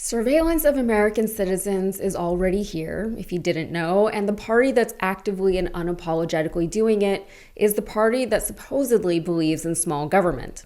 Surveillance of American citizens is already here, if you didn't know, and the party that's actively and unapologetically doing it is the party that supposedly believes in small government.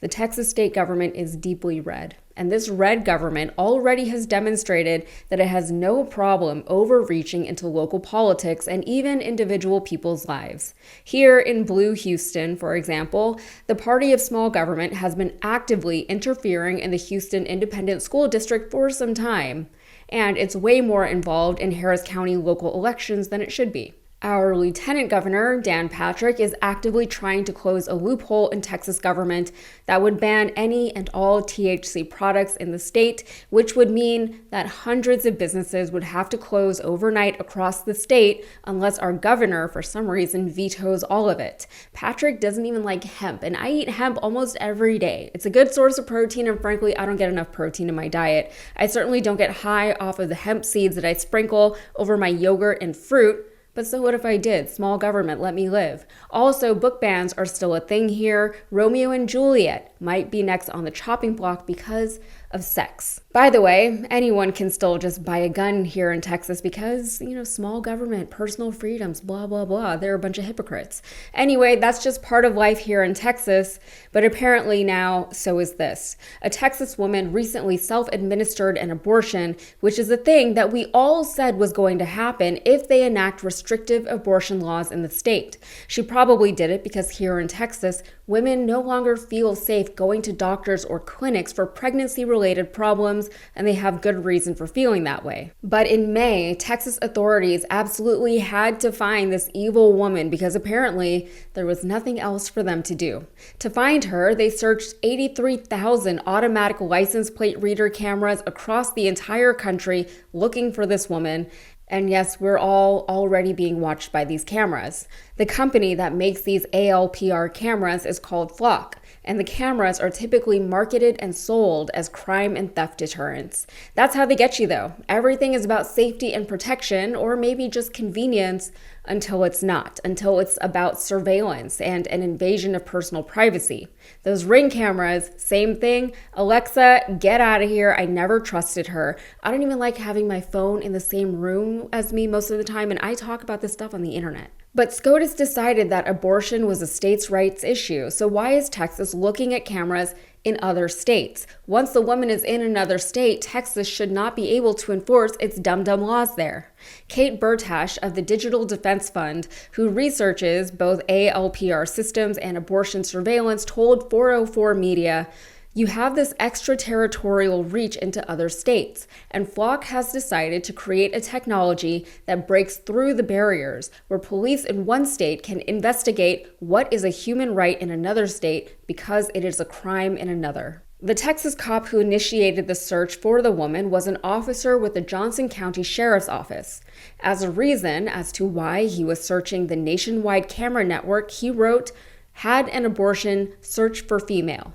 The Texas state government is deeply red, and this red government already has demonstrated that it has no problem overreaching into local politics and even individual people's lives. Here in blue Houston, for example, the party of small government has been actively interfering in the Houston Independent School District for some time, and it's way more involved in Harris County local elections than it should be. Our Lieutenant Governor, Dan Patrick, is actively trying to close a loophole in Texas government that would ban any and all THC products in the state, which would mean that hundreds of businesses would have to close overnight across the state unless our governor, for some reason, vetoes all of it. Patrick doesn't even like hemp, and I eat hemp almost every day. It's a good source of protein, and frankly, I don't get enough protein in my diet. I certainly don't get high off of the hemp seeds that I sprinkle over my yogurt and fruit. But so what if I did? Small government, let me live. Also, book bans are still a thing here. Romeo and Juliet might be next on the chopping block because of sex. By the way, anyone can still just buy a gun here in Texas because, small government, personal freedoms, blah, blah, blah. They're a bunch of hypocrites. Anyway, that's just part of life here in Texas, but apparently now so is this. A Texas woman recently self-administered an abortion, which is a thing that we all said was going to happen if they enact restrictive abortion laws in the state. She probably did it because here in Texas, women no longer feel safe going to doctors or clinics for pregnancy-related problems, and they have good reason for feeling that way. But in May, Texas authorities absolutely had to find this evil woman because apparently there was nothing else for them to do. To find her, they searched 83,000 automatic license plate reader cameras across the entire country looking for this woman. And yes, we're all already being watched by these cameras. The company that makes these ALPR cameras is called Flock, and the cameras are typically marketed and sold as crime and theft deterrents. That's how they get you though. Everything is about safety and protection, or maybe just convenience, until it's not, until it's about surveillance and an invasion of personal privacy. Those Ring cameras, same thing. Alexa, get out of here. I never trusted her. I don't even like having my phone in the same room as me most of the time, and I talk about this stuff on the internet. But SCOTUS decided that abortion was a states' rights issue, so why is Texas looking at cameras in other states? Once the woman is in another state, Texas should not be able to enforce its dumb laws there. Kate Bertash of the Digital Defense Fund, who researches both ALPR systems and abortion surveillance, told 404 Media, "You have this extraterritorial reach into other states, and Flock has decided to create a technology that breaks through the barriers where police in one state can investigate what is a human right in another state because it is a crime in another." The Texas cop who initiated the search for the woman was an officer with the Johnson County Sheriff's Office. As a reason as to why he was searching the nationwide camera network, he wrote, "Had an abortion, search for female."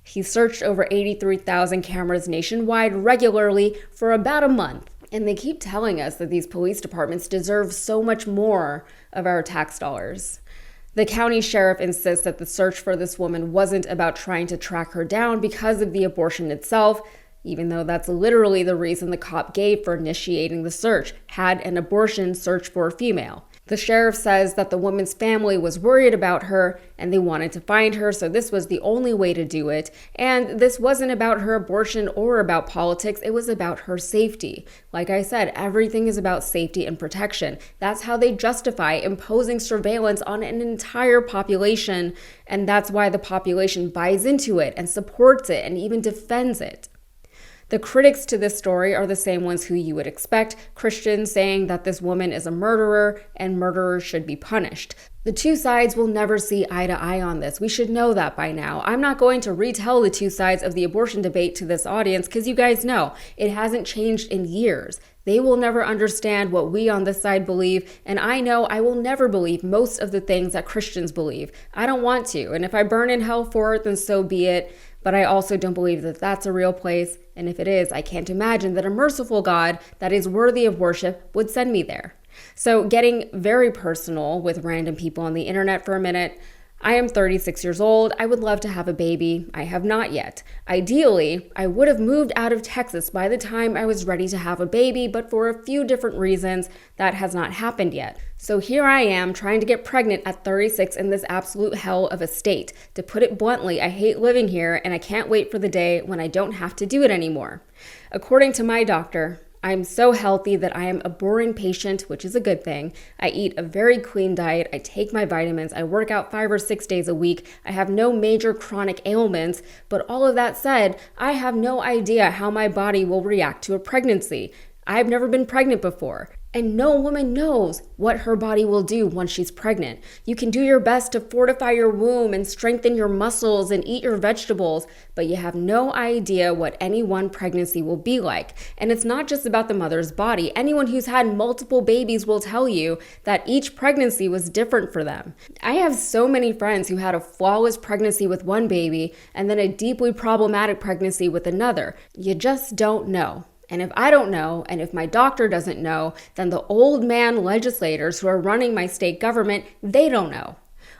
He searched over 83,000 cameras nationwide regularly for about a month. And they keep telling us that these police departments deserve so much more of our tax dollars. The county sheriff insists that the search for this woman wasn't about trying to track her down because of the abortion itself, even though that's literally the reason the cop gave for initiating the search. Had an abortion, search for a female. The sheriff says that the woman's family was worried about her and they wanted to find her, so this was the only way to do it. And this wasn't about her abortion or about politics, it was about her safety. Like I said, everything is about safety and protection. That's how they justify imposing surveillance on an entire population, and that's why the population buys into it and supports it and even defends it. The critics to this story are the same ones who you would expect, Christians saying that this woman is a murderer and murderers should be punished. The two sides will never see eye to eye on this. We should know that by now. I'm not going to retell the two sides of the abortion debate to this audience because you guys know it hasn't changed in years. They will never understand what we on this side believe, and I know I will never believe most of the things that Christians believe. I don't want to, and if I burn in hell for it, then so be it. But I also don't believe that that's a real place, and if it is, I can't imagine that a merciful God that is worthy of worship would send me there. So getting very personal with random people on the internet for a minute, I am 36 years old. I would love to have a baby. I have not yet. Ideally, I would have moved out of Texas by the time I was ready to have a baby, but for a few different reasons, that has not happened yet. So here I am trying to get pregnant at 36 in this absolute hell of a state. To put it bluntly, I hate living here and I can't wait for the day when I don't have to do it anymore. According to my doctor, I'm so healthy that I am a boring patient, which is a good thing. I eat a very clean diet. I take my vitamins. I work out 5 or 6 days a week. I have no major chronic ailments. But all of that said, I have no idea how my body will react to a pregnancy. I've never been pregnant before. And no woman knows what her body will do once she's pregnant. You can do your best to fortify your womb and strengthen your muscles and eat your vegetables, but you have no idea what any one pregnancy will be like. And it's not just about the mother's body. Anyone who's had multiple babies will tell you that each pregnancy was different for them. I have so many friends who had a flawless pregnancy with one baby and then a deeply problematic pregnancy with another. You just don't know. And if I don't know, and if my doctor doesn't know, then the old man legislators who are running my state government, they don't know.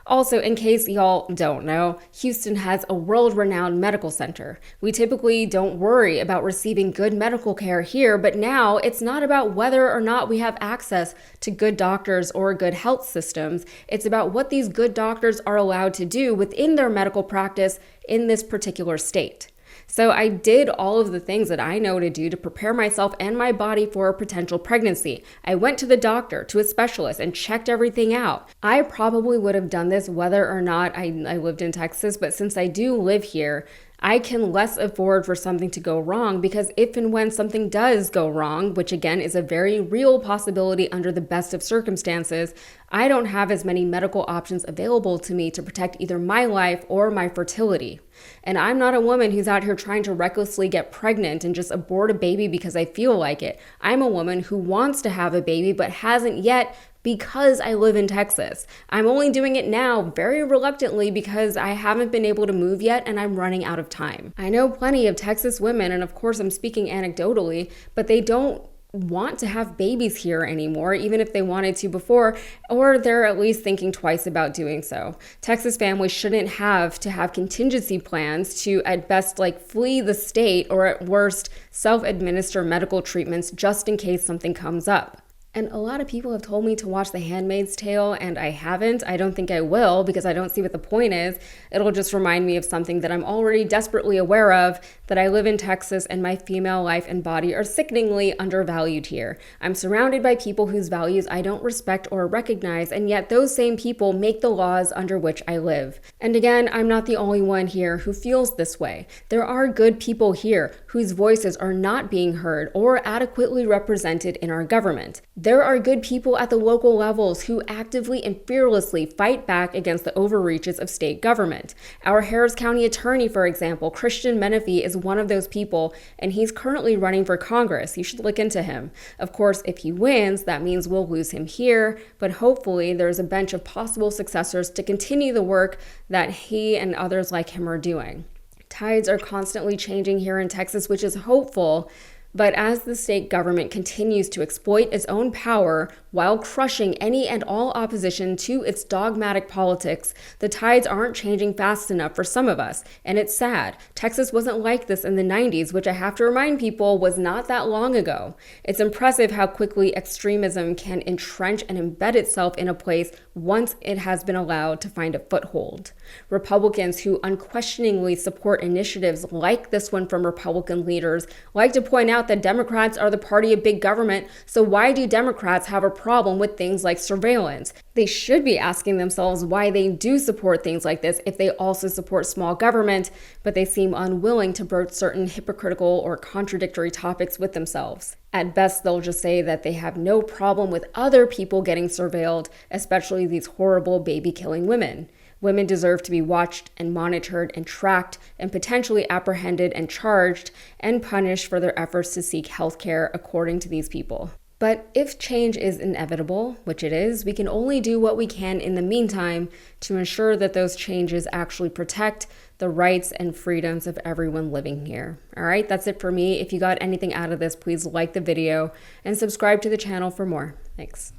Also, in case y'all don't know, Houston has a world-renowned medical center. We typically don't worry about receiving good medical care here, but now it's not about whether or not we have access to good doctors or good health systems. It's about what these good doctors are allowed to do within their medical practice in this particular state. So I did all of the things that I know to do to prepare myself and my body for a potential pregnancy. I went to the doctor, to a specialist, and checked everything out. I probably would have done this whether or not I lived in Texas, but since I do live here, I can less afford for something to go wrong, because if and when something does go wrong, which again is a very real possibility under the best of circumstances, I don't have as many medical options available to me to protect either my life or my fertility. And I'm not a woman who's out here trying to recklessly get pregnant and just abort a baby because I feel like it. I'm a woman who wants to have a baby but hasn't yet, because I live in Texas. I'm only doing it now very reluctantly because I haven't been able to move yet and I'm running out of time. I know plenty of Texas women, and of course I'm speaking anecdotally, but they don't want to have babies here anymore, even if they wanted to before, or they're at least thinking twice about doing so. Texas families shouldn't have to have contingency plans to, at best, flee the state, or at worst, self-administer medical treatments just in case something comes up. And a lot of people have told me to watch The Handmaid's Tale, and I haven't. I don't think I will, because I don't see what the point is. It'll just remind me of something that I'm already desperately aware of, that I live in Texas and my female life and body are sickeningly undervalued here. I'm surrounded by people whose values I don't respect or recognize, and yet those same people make the laws under which I live. And again, I'm not the only one here who feels this way. There are good people here whose voices are not being heard or adequately represented in our government. There are good people at the local levels who actively and fearlessly fight back against the overreaches of state government. Our Harris County attorney, for example, Christian Menefee, is one of those people, and he's currently running for Congress. You should look into him. Of course, if he wins, that means we'll lose him here, but hopefully there's a bench of possible successors to continue the work that he and others like him are doing. Tides are constantly changing here in Texas, which is hopeful. But as the state government continues to exploit its own power while crushing any and all opposition to its dogmatic politics, the tides aren't changing fast enough for some of us. And it's sad. Texas wasn't like this in the 90s, which I have to remind people was not that long ago. It's impressive how quickly extremism can entrench and embed itself in a place once it has been allowed to find a foothold. Republicans who unquestioningly support initiatives like this one from Republican leaders like to point out that Democrats are the party of big government, so why do Democrats have a problem with things like surveillance? They should be asking themselves why they do support things like this if they also support small government, but they seem unwilling to broach certain hypocritical or contradictory topics with themselves. At best, they'll just say that they have no problem with other people getting surveilled, especially these horrible baby-killing women. Women deserve to be watched and monitored and tracked and potentially apprehended and charged and punished for their efforts to seek health care, according to these people. But if change is inevitable, which it is, we can only do what we can in the meantime to ensure that those changes actually protect the rights and freedoms of everyone living here. All right, that's it for me. If you got anything out of this, please like the video and subscribe to the channel for more. Thanks.